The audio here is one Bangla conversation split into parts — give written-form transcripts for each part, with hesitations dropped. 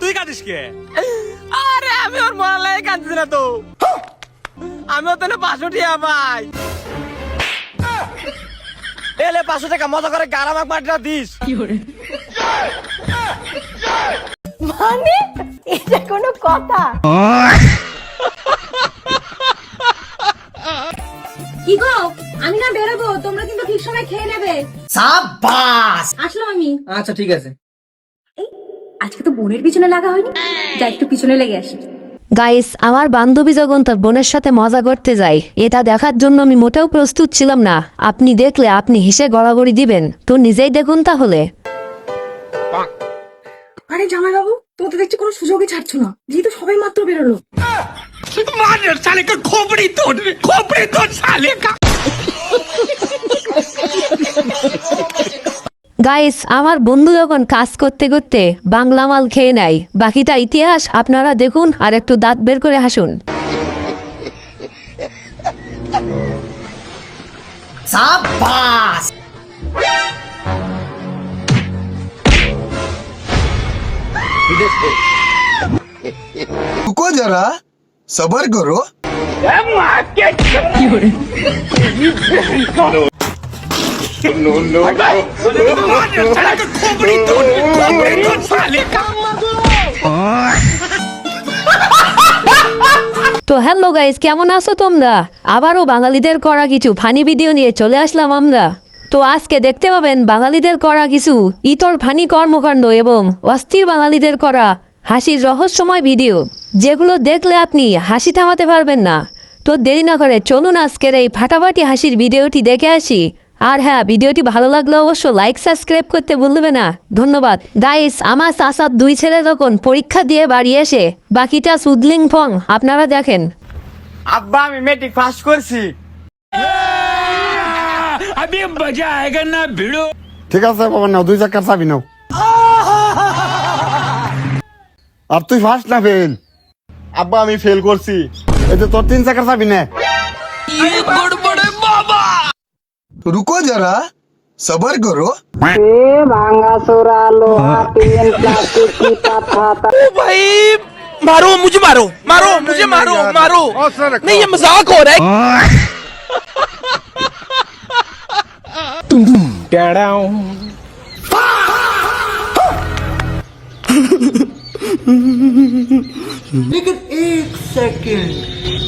তুই কাঁদিস কে? আরে আমি ওর মরার লাগে কাঁদছি না তো, আমি তো না 500 টাকা পাই। এলে 500 টাকা মজা করে গারামাক মাটিটা দিস। মানে এটা কোনো কথা? কি গো, আমি না বেরোবো, তোমরা কিন্তু ঠিক সময় খেয়ে নেবে। সাবাস। আসলাম আমি। আচ্ছা ঠিক আছে। আজকে তো বোনের পিছনে লাগা হয়নি, যাই একটু পিছনে লেগে আসি। গাইস, আমার বান্ধবী যখন তার বোনের সাথে মজা করতে যায়, এটা দেখার জন্য আমি মোটেও প্রস্তুত ছিলাম না। আপনি দেখলে আপনি হেসে গড়াগড়ি দিবেন, তো নিজেই দেখুন তাহলে। আরে জামাই বাবু, তুমি তো দেখছি কোনো সুযোগই ছাড়ছো না, যেহেতু সবাই মাত্র বেরোলো। গাইস, আমার বন্ধু যখন কাজ করতে করতে বাংলা মাল খেয়ে নেয়, বাকিটা ইতিহাস আপনারা দেখুন আর একটু দাঁত বের করে হাসুন। সাবাস। रुको जरा सबर करो। তো হ্যালো গাইস, কেমন আছো তোমরা? আবারও বাঙালিদের করা কিছু ফানি ভিডিও নিয়ে চলে আসলাম আমরা। তো আজকে দেখতে পাবেন বাঙালিদের করা কিছু ইতর ফানি কর্মকাণ্ড এবং অস্থির বাঙালিদের করা হাসির রহস্যময় ভিডিও, যেগুলো দেখলে আপনি হাসি থামাতে পারবেন না। তো দেরি না করে চলুন আজকের এই ফাটাফাটি হাসির ভিডিওটি দেখে আসি। আর হ্যাঁ, ভিডিওটি ভালো লাগলে অবশ্য লাইক সাবস্ক্রাইব করতে ভুলবে না। ধন্যবাদ গাইস। আমার চাচার 2 ছেলে তখন পরীক্ষা দিয়ে বাড়ি এসে বাকিটা সুদলিং ফং আপনারা দেখেন। আব্বা আমি মেট্রিক পাস করছি। अभी मजा आएगा ना भिड़ो। ঠিক আছে বাবা, নাও 2 চাকার চাবি নাও। আর তুই ফার্স্ট না ফেল? আব্বা আমি ফেল করছি, এই যে তোর 3 চাকার চাবি নে। रुको जरा सबर करो। भाई मारो मुझे, मारो मारो मुझे, मारो मारो, नहीं ये मजाक हो रहा है।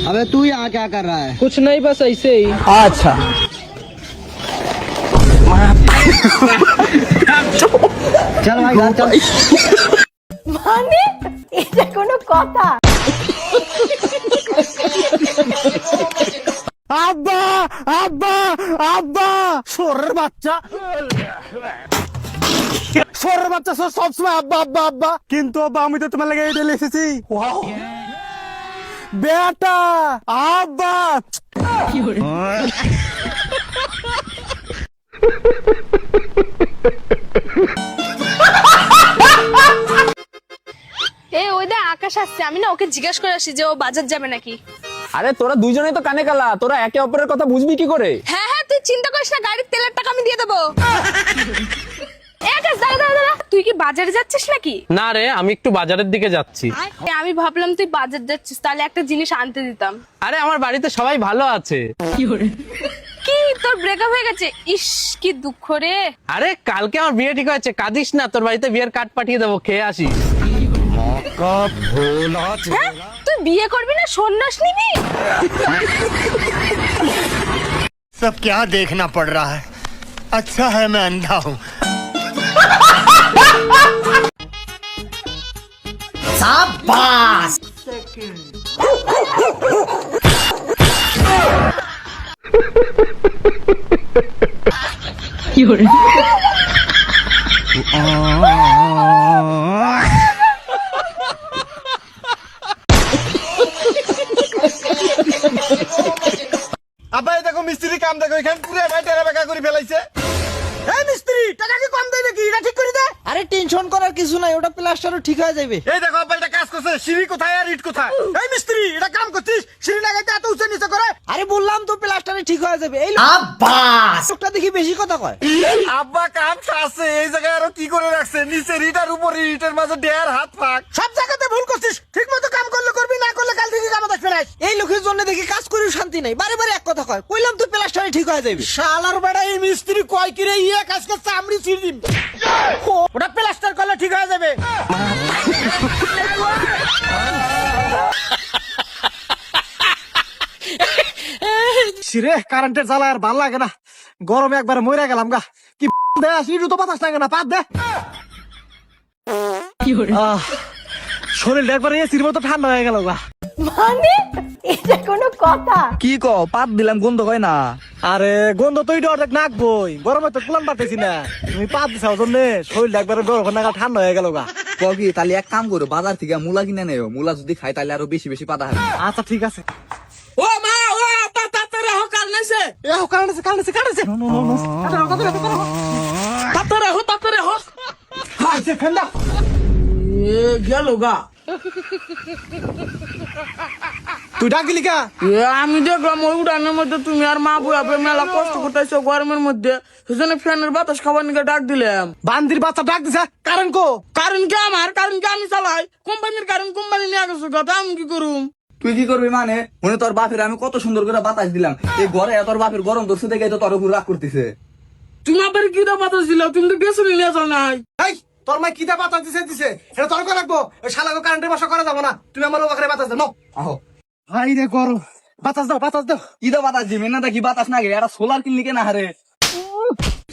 अबे तू यहाँ क्या कर रहा है? कुछ नहीं, बस ऐसे ही। अच्छा चल भाई घर चल। মানে এটা কোনো কথা? আব্বা আব্বা আব্বা, শোরের বাচ্চা শোরের বাচ্চা সবসময় আব্বা আব্বা আব্বা, কিন্তু আব্বা আমি তো তোমার লাগে এটা লিখেছি বেটা আব্বা। এই ওই দা আকাশ আসছে, আমি না ওকে জিজ্ঞাসা করে আসি যে ও বাজার যাবে নাকি। আরে তোরা দুইজনেই তো কানে কালা, তোরা একে অপরের কথা বুঝবি কি করে? হ্যাঁ হ্যাঁ, তুই চিন্তা করিস না, গাড়ির তেলের টাকা আমি দিয়ে দেবো। এই আকাশ, দাঁড়া দাঁড়া দাঁড়া, তুই কি বাজারে যাচ্ছিস নাকি? না রে, আমি একটু বাজারের দিকে যাচ্ছি। আমি ভাবলাম তুই বাজার যাচ্ছিস, তাহলে একটা জিনিস আনতে দিতাম। আরে আমার বাড়িতে সবাই ভালো আছে। কি তোর ব্রেকআপ হয়ে গেছে? ইস কি দুঃখ রে। আরে কালকে আমার বিয়ে ঠিক হয়েছে, কাঁদিস না, তোর বাড়িতে বিয়ের কার্ড পাঠিয়ে দেবো, খেয়ে আসিস। হ্যাঁ, তুই বিয়ে করবি না, সন্ন্যাস নিবি? सब क्या देखना पड़ रहा है, अच्छा है मैं अंधा हूँ। সাবাস। আব্বা এই দেখো মিস্ত্রি কাম দেখো, এখানে পুরো টেরা বেকা করে ফেলাইছে। এই মিস্ত্রি টাকা কি কম দেয় নাকি? এটা ঠিক করে দে। আরে টেনশন করার কিছু নাই, ওটা প্লাস্টারও ঠিক হয়ে যাবে। এই দেখো আব্বা এটা কাজ করছে সিঁড়ি কোথায় আর ইট কোথায়? এই মিস্ত্রি, এটা কাম করছিস, সিঁড়ি লাগাইতে এত উঁচু নিচে করে? আরে বললাম তো প্লাস্টারে ঠিক হয়ে যাবে। এই লোকটা দেখি বেশি কথা কয়। আব্বা কাম আছে, এই জায়গায় আরো কি করে রাখছে? নিচে ইট আর উপরে ইটের মাঝে দেড় হাত ফাঁক। সব জায়গাতে ভুল করছিস, ঠিক মতো কাম করলে করবি, না করলে কাল থেকে কামে দেখবে না। এই লোকের জন্য দেখি কাজ করেও শান্তি নাই, বারে বারে এক কথা কয়। কইলাম তো প্লাস্টারে ঠিক হয়ে যাবে। শালার বেড়া এই মিস্ত্রি কয় কিরে ইয়ে কাজকে চামড়ি ছিঁড় দিন। ওটা প্লাস্টার করলে ঠিক হয়ে যাবে। সিরে কারেন্টের জ্বালা আর ভাল লাগে না, গরমে একবার মরে গেলাম গা। কি দে সিঁড়ি তো বাতাস লাগে না, পাত দে। শরীরটা একবার এসির মতো ঠান্ডা হয়ে গেল গা। মানে এটা কোনো কথা? কি ক পাত দিলাম গন্ধ হয় না? আরে গন্ধ তো এটা অর্ধেক নাকবই, গরমে তো কুলান পাতেছি না। তুমি পাত দিছাও জন্য শরীরটা একবার গরম নাগাল ঠান্ডা হয়ে গেল গা। কবি তাহলে এক কাম করো, বাজার থেকে মুলা কিনে নেও। মুলা যদি খাই তাহলে আরো বেশি বেশি পাতা হবে। আচ্ছা ঠিক আছে। ও মা, ও আপা তাড়াতাড়ি হো, কারণ আছে। এ হো কারণ আছে। তাড়াতাড়ি হো। হাইছে ফেন্দা। এ গেল গা। তুই ডাকলি কা? আমি দেখলাম ওই উড়ানের মধ্যে তুমি আর মা বুয়া মেলা কষ্ট করতেছো গরমের মধ্যে, সেজন্য ফ্যানের বাতাস খাবার নিকে ডাক দিলাম। বান্দির বাচ্চা ডাক দিছে, কারণ কো? কারণ কি আমার, কারণ কি আমি চালাই কোম্পানির, কারণ কোম্পানি নিয়ে গেছো কথা, আমি কি করুম? তুই কি করবি মানে? মনে তোর বাপের আমি কত সুন্দর করে বাতাস দিলাম, এই ঘরে তোর বাপের গরম ধরছে দেখে তো তোর উপর রাগ করতেছে। তুমি আবার কি দা বাতাস দিলা? তুমি তো গেছো নিয়ে যাও নাই। এই তোর মা কি দা বাতাস দিছে এটা তোর কো রাখবো। ওই শালাকে কারেন্টের বাসা করা যাবো না। তুমি আমার বাবাকে বাতাস দাও। আহো ভাই রে গরম, বাতাস দাও। কি দা বাতাস দিবি না? কি বাতাস না গে? এটা সোলার কিনলি কেনা হারে?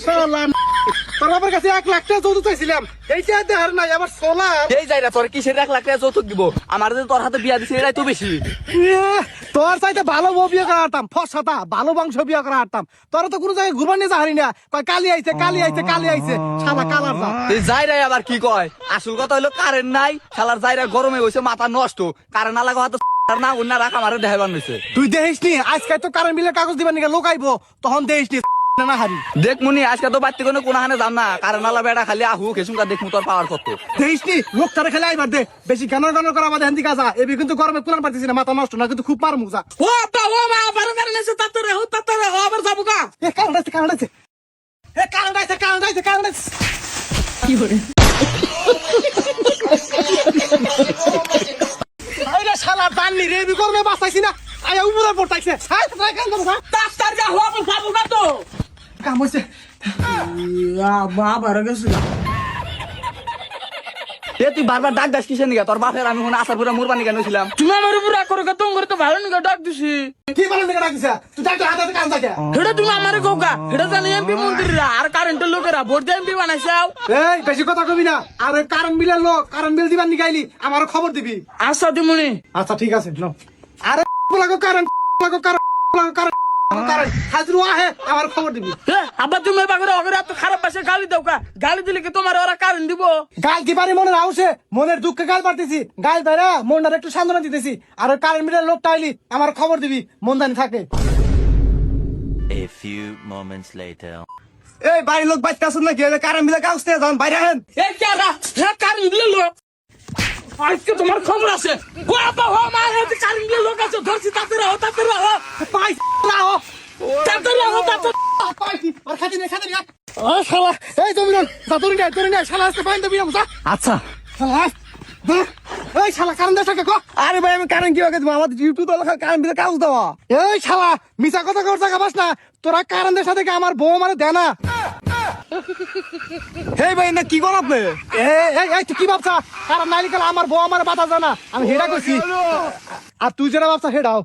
শালা তোর বাবার কাছে 1 লাখ টাকা যৌতুক চাইছিলাম, এইটা দেখার নাই আবার সোলার। এই যাই না তোর কিসের 1 লাখ টাকা যৌতুক দিব? আমার যে তোর হাতে বিয়া দিছে এটাই তো বেশি। তোর চাইতে ভালো বউ বিয়ে করা হারতাম, ফসাতা ভালো বংশ বিয়ে করা হারতাম। তোরা তো কোনো জায়গায় ঘুরবার নিয়ে যাহারি না, কয় কালি আইছে শালা কালার যা। এই যাইরাই আবার কি কয়? আসল কথা হলো কারেন্ট নাই, শালার যাইরা গরমে হইছে মাথা নষ্ট। কারেন্ট না লাগা হাতে না উন্না রাখা মারে দেখাবার হইছে। তুই দেখিস নি আজকে তো কারেন্ট বিলের কাগজ দিবার নিকে লোকাইবো, তখন দেখিস নি না হারি। দেখ মুনি আজকে তো বাড়তে কোনো হানে যাম না, কারেন্ট আলা বেড়া খালি আহু খেসুমকা দেখমু তোর পাওয়ার কত। দেখিস নি লোকটারে খেলে আইবার দে, বেশি গানর করা আমাদের হেন্দি কাজা। এবি কিন্তু গরমে কুলান পারতেছি না, মাথা নষ্ট না কিন্তু খুব মার মুজা। ও আপা, ও মা, আবার কারণ আছে, তাড়াতাড়ি হো, আবার যাবো গা। কারেন্ট আছে। কি করে? আইরে শালা দান্নি রে, এবি গরমে বাঁচাইছি না, আয়া উপরে পড়তাইছে। তাড়াতাড়ি যা, হো আবার যাবো গা তো। কাম হইছে। আবার গেছে গা। এ তুই বারবার ডাক দাস কিসের নিগা? তোর বাপের আমি মনে আসার পুরা মুরবানি কেন ছিলাম? তুমি আমার উপর রাগ করো, তোমার তো ভালো নিকে ডাক দিছি। কি বলে নিকে ডাকিছে? তুই ডাক হাতে কান থাকে। সেটা তুমি আমারে কৌকা, সেটা জানি এমপি মন্ত্রীরা আর কারেন্টের লোকেরা ভোট দিয়ে এমপি বানাইছাও। এই বেশি কথা কবি না, আর ওই কারেন্ট বিলের লোক কারেন্ট বিল দিবার নিকাইলি আমারও খবর দিবি। আচ্ছা দিমুনি। আচ্ছা ঠিক আছে। আরে লাগো কারেন্ট হাজরু আহে, আমার খবর দিবি। আবার তুমি বাগরে অগরে এত খারাপ পাশে গালি দাও কা? গালি দিলে কি তোমার ওরা কারেন্ট দিব? গাল দিবারি মনের আউসে, মনের দুঃখে গাল পারতেছি, গাল দাঁড়া মনটার একটু সান্ত্বনা দিতেছি। আর ওই কারেন্ট বিলের লোকটা আইলি আমার খবর দিবি, মন জানি থাকে। A few moments later. এই বাড়ির লোক বাইতে আসুন নাকি? কারেন্ট বিলের কাগজ নিয়ে যান, বাইরে আহেন। এই কারা? হ্যাঁ কারেন্ট দিলে লোক। আজকে তোমার খবর আছে। ও আপা, ও মা, এই কারেন্ট দিলে লোক আছে, ধরছি, তাড়াতাড়ি হো। পাই লাও তাড়াতাড়ি হো। পাইছি আর খাতি নে ও শালা। এই জমিরন তোরি নাই শালা, আজকে পাইন দিবি না। আচ্ছা শালা এই শালা কারেন্ট দেশ কো? আরে ভাই আমি কারেন্ট কিভাবে দেব? আমাদের ইউটিউব তো কারেন্ট বিলে কাগজ দেওয়া। এই শালা মিছা কথা করছ গাবাস না, তোরা কারেন্টের সাথে আমার বউ মানে দে না। হে ভাই না কি কর আপনি? এই তুই কি ভাবছা? কারণ নাইলে আমার বউ আমার বাতা জানা, আমি হেডা কইছি। আর তুই যেটা ভাবছা হেডাও।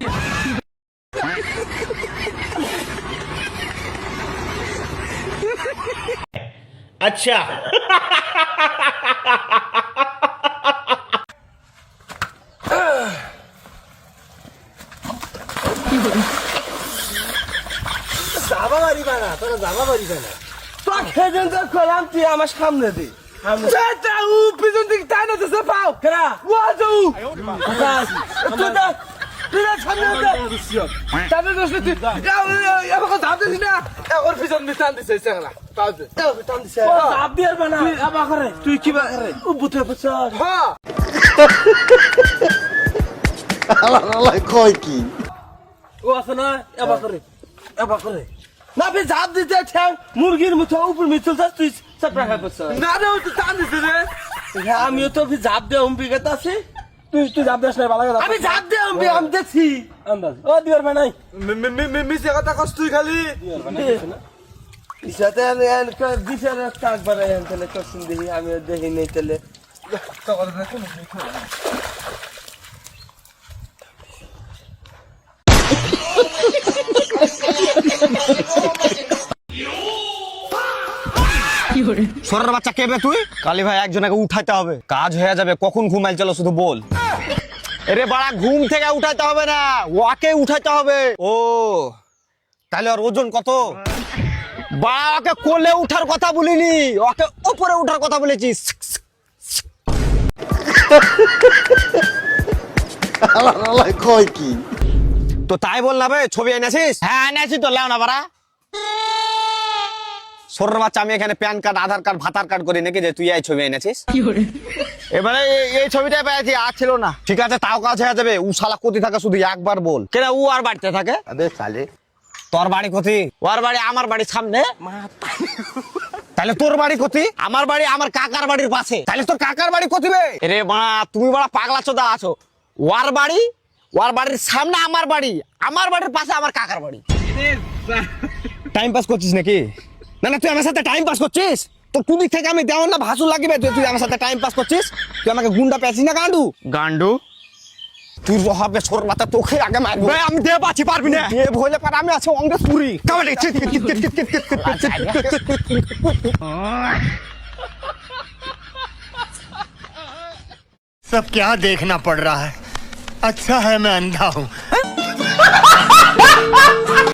अच्छा যাবা বাড়ি বানা, তোরা যাবা বাড়ি বানা। তোকে যেন কলাম তুই আমার সামনে দে। পিছন দিকে টাই না তো পাও কেরা ওয়াজু তুই কি কয় কি ও আছে না এবার করে না বে ঝাপ দিতে ঠ্যাং মুরগির মতো উপর মিচল যাস তুই চাপড়া খাই বসছ না রে তুই টান দিছিস রে হ্যাঁ আমিও তো ঝাপ দে উম্পি গেতে আছি তুই ঝাপ দেস না ভালো কথা আমি ঝাপ দে উম্পি আমি দেখছি আন্দাজ ও দিওর ভাই নাই মিছে কথা কস তুই খালি ইসাতে দিশার কাক বানাই আনতে কসিন দেখি আমি দেখি নেই তেলে সরের বাচ্চা কেবে তুই কালী ভাই একজনকে উঠাইতে হবে কাজ হয়ে যাবে কখন ঘুমাইল চলো শুধু বল এরে বাড়া ঘুম থেকে উঠাইতে হবে না ওকে উঠাইতে হবে ও তাহলে ওর ওজন কত বাড়া ওকে কোলে উঠার কথা বলিনি ওকে উপরে উঠার কথা বলেছি কয় কি তো তাই বল না বে ছবি এনেছিস হ্যাঁ এনেছি তো লেও না বাড়া সরের বাচ্চা আমি এখানে প্যান কার্ড আধার কার্ড ভাতার কার্ড করি নাকি যে তুই এই ছবি এনেছিস এবারে এই ছবিটা পেয়েছি আর ছিল না ঠিক আছে তাও কাজ হয়ে যাবে ও শালা কোথায় থাকে শুধু একবার বল কেন ও আর বাড়িতে থাকে আবে সালে তোর বাড়ি কোথায় ওর বাড়ি আমার বাড়ির সামনে তাহলে তোর বাড়ি কোথায় আমার বাড়ি আমার কাকার বাড়ির পাশে তাহলে তোর কাকার বাড়ি কোথায় রে মা তুমি বড় পাগলা চোদা আছো ওর বাড়ির সামনে আমার বাড়ির পাশে আমার কাকার বাড়ি টাইম পাস করছিস নাকি না না তুই আমার সাথে টাইম পাস করছিস তো তুই থেকে আমি দেওয়ার না ভাসু লাগবে তুই আমার সাথে টাইম পাস করছিস তুই আমাকে গুন্ডা পেয়েছিস না গান্ডু তুই রহাবে ছোর মাথা তোকে আগে মারবো আমি দেব আছি পারবি না এ ভইলে পার আমি আছি অঙ্গে পুরি কাবাডি सब क्या देखना पड़ रहा है अच्छा है मैं अंधा हूँ